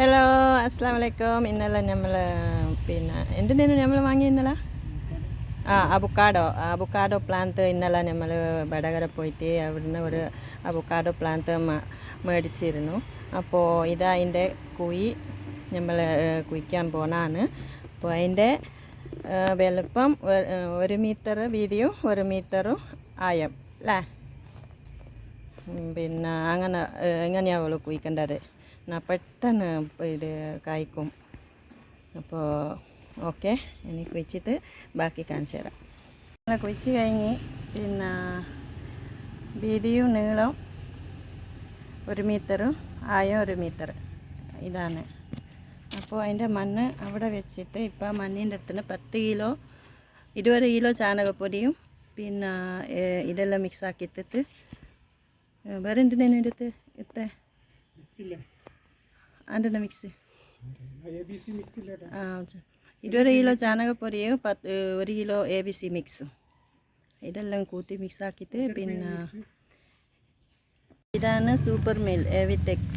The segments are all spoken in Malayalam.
ഹലോ അസ്സാം വലൈക്കും. ഇന്നലെ നമ്മൾ എന്തിനു നമ്മൾ വാങ്ങി ഇന്നലെ അബുക്കാഡോ പ്ലാന്റ് ഇന്നലെ നമ്മൾ വടകര പോയിട്ട് അവിടുന്ന് ഒരു അബുക്കാഡോ പ്ലാന്റ് മേടിച്ചിരുന്നു. അപ്പോൾ ഇതാ അതിൻ്റെ കുഴി നമ്മൾ കുഴിക്കാൻ പോണാണ്. അപ്പോൾ അതിൻ്റെ വലുപ്പം 1 മീറ്റർ വീതിയും 1 മീറ്ററും ആയം അല്ലേ. എങ്ങനെയാവുള്ളൂ കുഴിക്കേണ്ടത്. എന്നാൽ പെട്ടെന്ന് ഇത് കായ്ക്കും. അപ്പോൾ ഓക്കെ, ഇനി കുഴിച്ചിട്ട് ബാക്കി കാണിച്ചു തരാം. കുഴിച്ച് കഴിഞ്ഞ് വീതിയും നീളം 1 മീറ്ററും ആയം 1 മീറ്റർ ഇതാണ്. അപ്പോൾ അതിൻ്റെ മണ്ണ് അവിടെ വെച്ചിട്ട് ഇപ്പോൾ മണ്ണിൻ്റെ അടുത്തിന് 10 കിലോ 20 കിലോ ചാണകപ്പൊടിയും ഇതെല്ലാം മിക്സാക്കിയിട്ടിട്ട് വേറെ എന്തിനു എടുത്ത് ഇത്തെ അതിൻ്റെ മിക്സ് 20 കിലോ ചാണകപ്പൊടിയും 1 കിലോ ABC മിക്സും ഇതെല്ലാം കൂട്ടി മിക്സാക്കിയിട്ട് ഇതാണ് സൂപ്പർ മിൽ എവിടെക്.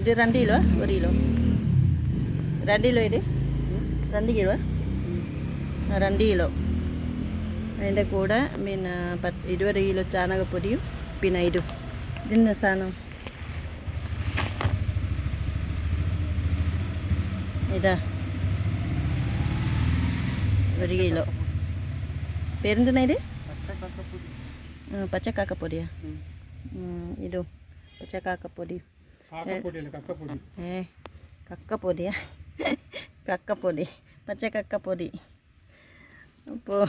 ഇത് 2 കിലോ 1 കിലോ 2 കിലോ ഇത് 2 കിലോ 2 കിലോ. അതിൻ്റെ കൂടെ 20 കിലോ ചാണകപ്പൊടിയും ഇതിൻ്റെ സാധനം ഇതാ 1 കിലോ. പേരെന്താണ് ഇത്? പച്ചക്കാക്കപ്പൊടിയാ. ഇതും പച്ചക്കാക്കപ്പൊടി കക്കപ്പൊടിയാ കക്കപ്പൊടി പച്ചക്കക്കപ്പൊടി. അപ്പോൾ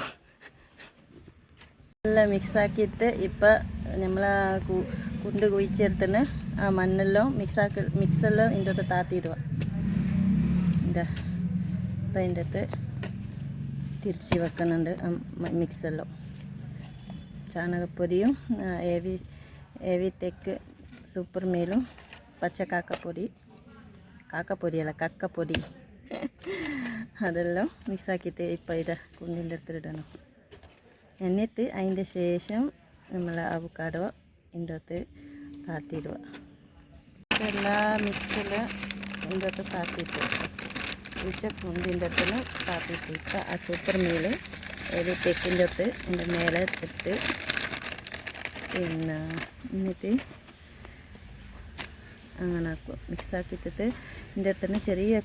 എല്ലാം മിക്സാക്കിയിട്ട് ഇപ്പം നമ്മൾ കുണ്ട് കുഴിച്ചെടുത്തിന് ആ മണ്ണെല്ലാം മിക്സെല്ലാം ഇതിൻ്റെ അകത്ത് താത്തിയിടുക. ഇതാ അപ്പം അതിൻ്റെ അകത്ത് തിരിച്ച് വെക്കുന്നുണ്ട് മിക്സെല്ലാം. ചാണകപ്പൊടിയും എവിടെക് സൂപ്പർ മീലും കക്കപ്പൊടി അതെല്ലാം മിക്സാക്കിയിട്ട് ഇപ്പം ഇതാ കുണ്ടിൻ്റെ അടുത്തിടണം. എന്നിട്ട് അതിൻ്റെ ശേഷം നമ്മൾ അവക്കാഡോ ഇതിൻ്റെ അകത്ത് താത്തിയിടുക. എല്ലാ മിക്സിൽ ഇതിൻ്റെ അകത്ത് താത്തിയിട്ട് കുണ്ടിൻ്റെ അടുത്ത് താത്തിയിട്ട് ഇപ്പം ആ സൂപ്പർ മീൽ തെക്കിൻ്റെ അകത്ത് അതിൻ്റെ മേലെ ഇട്ട് എന്നിട്ട് അങ്ങനെ ആക്കും. മിക്സാക്കിയിട്ടിട്ട് ഇതിൻ്റെ അടുത്ത് തന്നെ ചെറിയ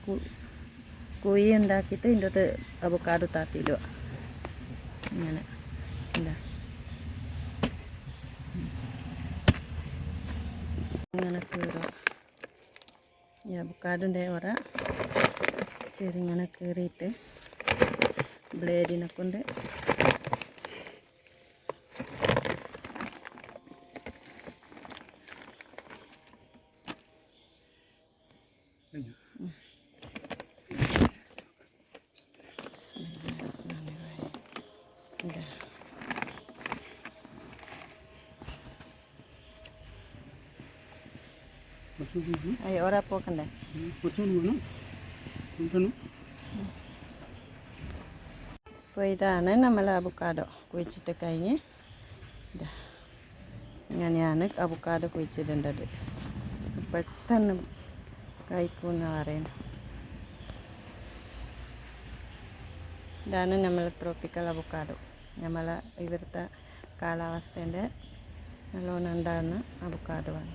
കുഴി ഉണ്ടാക്കിയിട്ട് ഇതിൻ്റെ അകത്ത് അവക്കാഡോ താത്തിയിടുക. ഇങ്ങനെ ഇങ്ങനെ കീറുക. ഈ അവക്കാഡോൻ്റെ ഓര ചെറിങ്ങനെ കീറിയിട്ട് ബ്ലേഡിനെ കൊണ്ട് ഓരോ പോക്കണ്ടേ. അപ്പോൾ ഇതാണ് നമ്മൾ അവക്കാഡോ കുഴിച്ചിട്ട് കഴിഞ്ഞ് ഇങ്ങനെയാണ് അവക്കാഡോ കുഴിച്ചിടേണ്ടത്. പെട്ടെന്ന് കഴിക്കുമെന്ന് പറയുന്നു. ഇതാണ് നമ്മൾ ട്രോപ്പിക്കൽ അവക്കാഡോ. ഇവിടുത്തെ കാലാവസ്ഥേൻ്റെ നല്ലോണം ഉണ്ടാകുന്ന അവക്കാഡോ ആണ്.